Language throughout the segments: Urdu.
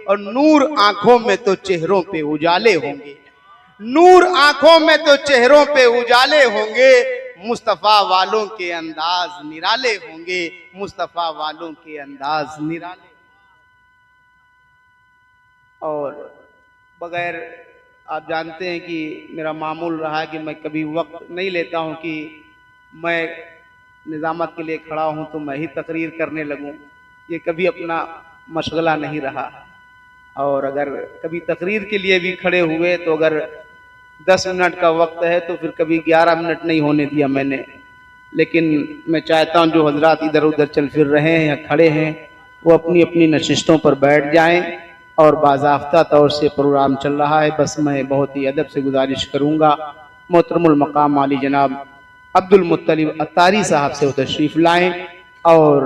اور نور آنکھوں میں تو چہروں پہ اجالے ہوں گے، نور آنکھوں میں تو چہروں پہ اجالے ہوں گے، مصطفیٰ والوں کے انداز نرالے ہوں گے، مصطفیٰ والوں کے انداز نرالے۔ اور بغیر آپ جانتے ہیں کہ میرا معمول رہا ہے کہ میں کبھی وقت نہیں لیتا ہوں کہ میں نظامت کے لیے کھڑا ہوں تو میں ہی تقریر کرنے لگوں، یہ کبھی اپنا مشغلہ نہیں رہا۔ اور اگر کبھی تقریر کے لیے بھی کھڑے ہوئے تو اگر 10 منٹ کا وقت ہے تو پھر کبھی 11 منٹ نہیں ہونے دیا میں نے، لیکن میں چاہتا ہوں جو حضرات ادھر ادھر چل پھر رہے ہیں یا کھڑے ہیں وہ اپنی اپنی نشستوں پر بیٹھ جائیں، اور باضابطہ طور سے پروگرام چل رہا ہے۔ بس میں بہت ہی ادب سے گزارش کروں گا محترم المقام عالی جناب عبد المطلب عطاری صاحب سے وہ تشریف لائیں اور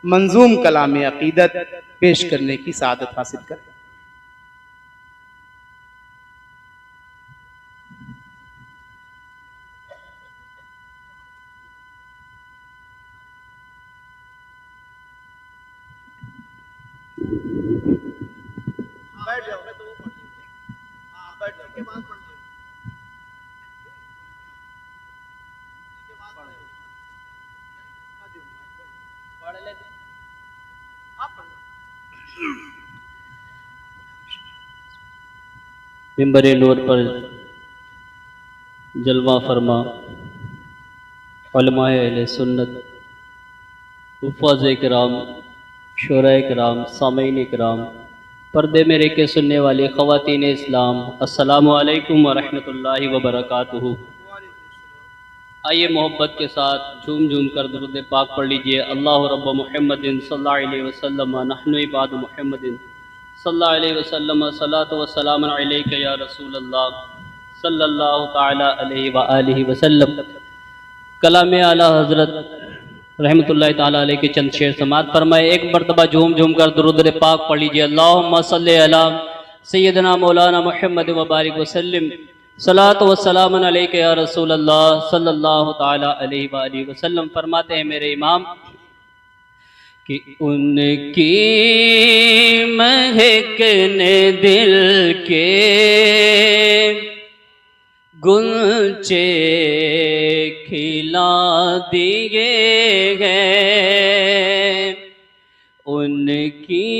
منظوم کلام عقیدت پیش کرنے کی سعادت حاصل کریں۔ منبر نور پر جلوہ فرما علماء اہل سنت، حفاظ کرام، شعراء کرام، سامعین کرام، پردے میں رہ کے سننے والی خواتین اسلام، السلام علیکم ورحمۃ اللہ وبرکاتہ۔ آئیے محبت کے ساتھ جھوم جھوم کر درود پاک پڑھ لیجئے۔ اللہ رب محمد صلی اللہ علیہ وسلم نحن عباد محمد صلی اللہ علیہ وسلم صلاۃ و سلام علیک یا رسول اللہ صلی اللہ تعالی علیہ وآلہ وسلم۔ کلام اعلیٰ حضرت رحمۃ اللہ تعالی علیہ کے چند شعر سماعت فرمائے۔ ایک مرتبہ جھوم جھوم کر درود پاک پڑھ لیجئے۔ اللہم صلی علی سیدنا مولانا محمد وبارک وسلم، صلاۃ و سلام علیک یا رسول اللہ صلی اللہ تعالی علیہ وآلہ وسلم۔ فرماتے ہیں میرے امام کہ ان کی مہک نے دل کے گلچے کھلا دیے ہیں، ان کی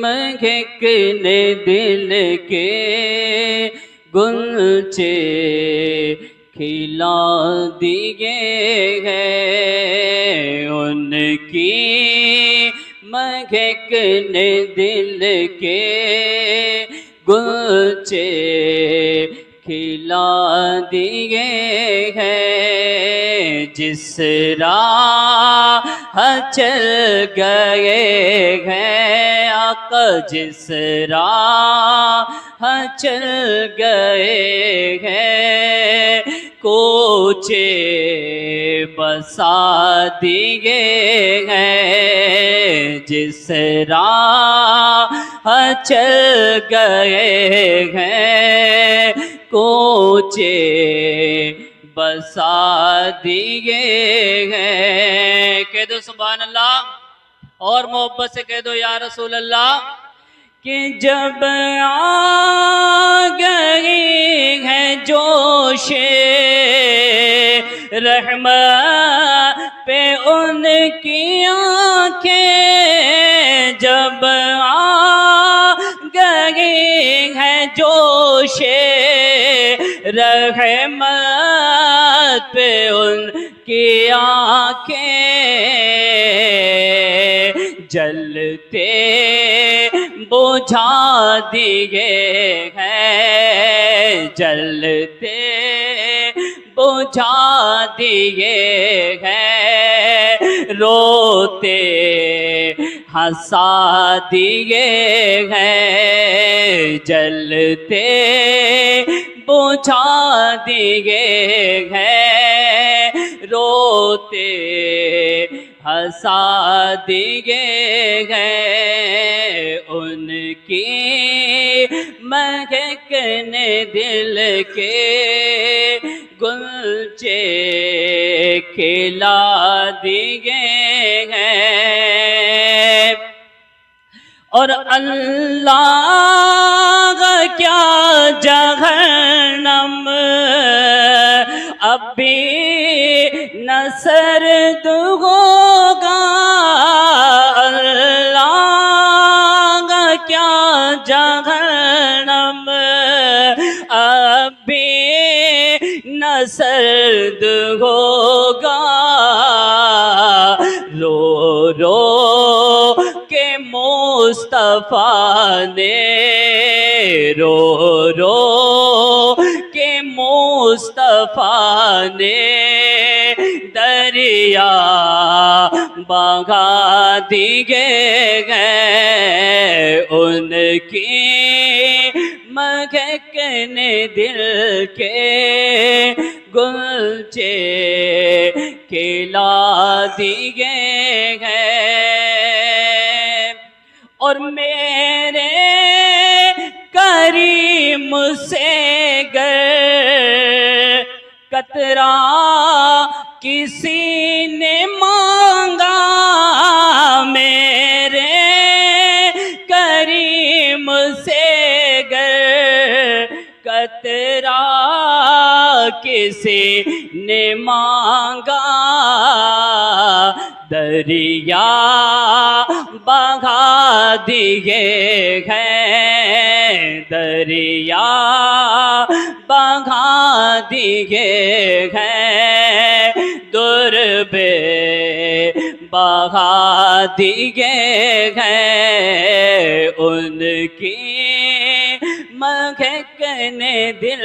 مہک نے دل کے گلچے کھلا دیے ہیں، ان کی مہک نے دل کے گلچے کھلا دیے ہیں، جس راہ چل گئے ہیں آقا، جس راہ چل گئے ہیں، کوچے بسا دیے ہیں، جس راہ چل گئے ہیں، کوچے بسا دیے ہیں۔ کہہ دو سبحان اللہ، اور محبت سے کہہ دو یا رسول اللہ، کہ جب آ گئی ہے جوش رحمت پہ ان کی آنکھیں، جب آ گئی ہے جوش رحمت پہ ان کی آنکھیں، جلتے بجھا دیے ہیں، جلتے بجھا دیے ہیں، روتے ہنسا دیے ہیں، جلتے بجھا دیے ہیں، روتے ہنسا دیے ہیں، ان کی مہک نے دل کے گلچے کھلا دیے ہیں، اور اللہ کیا جہنم اب بھی نہ سرد ہوگا، اللہ کیا جہنم اب بھی نہ سرد ہوگا، رو رو کے مصطفیٰ نے، رو رو کے مصطفیٰ نے دریا بہا دیے ہیں، ان کی مہکنے دل کے گلچے کھلا دیے ہیں، اور میرے کریم سے گر قطرہ کسی نے مانگا، میرے کریم سے گر قطرہ کسی نے مانگا، دریا بہا دیے ہیں، دریا بہا دیے ہیں، درب بہا دیے ہیں، ان کی مہکنے دل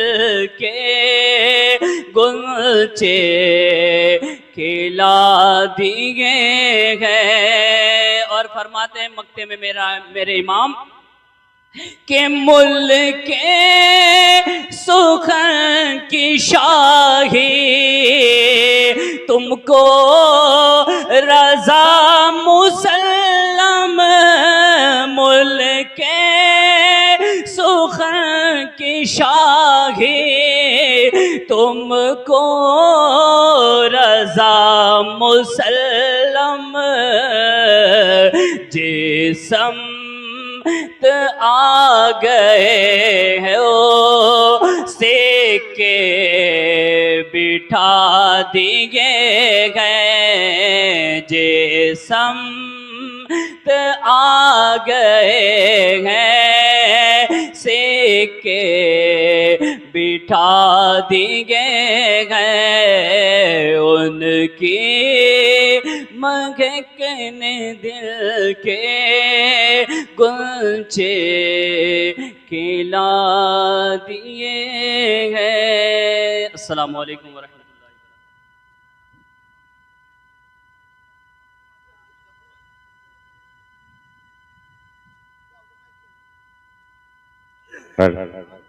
کے گلچے کھلا دیے ہیں۔ اور فرماتے ہیں مکتے میں میرے امام کہ ملک سخن کی شاہی تم کو رضا مسلم، ملک سخن کی شاہی تم کو رضا مسلم، جسم آ گئے ہو سکے بٹھا دیے گئے، جسم آ گئے ہیں سکے بٹھا دیے گئے، ان کی مہکنے دل کے گلچے کھلا دیے ہیں۔ السلام علیکم ورحمۃ اللہ۔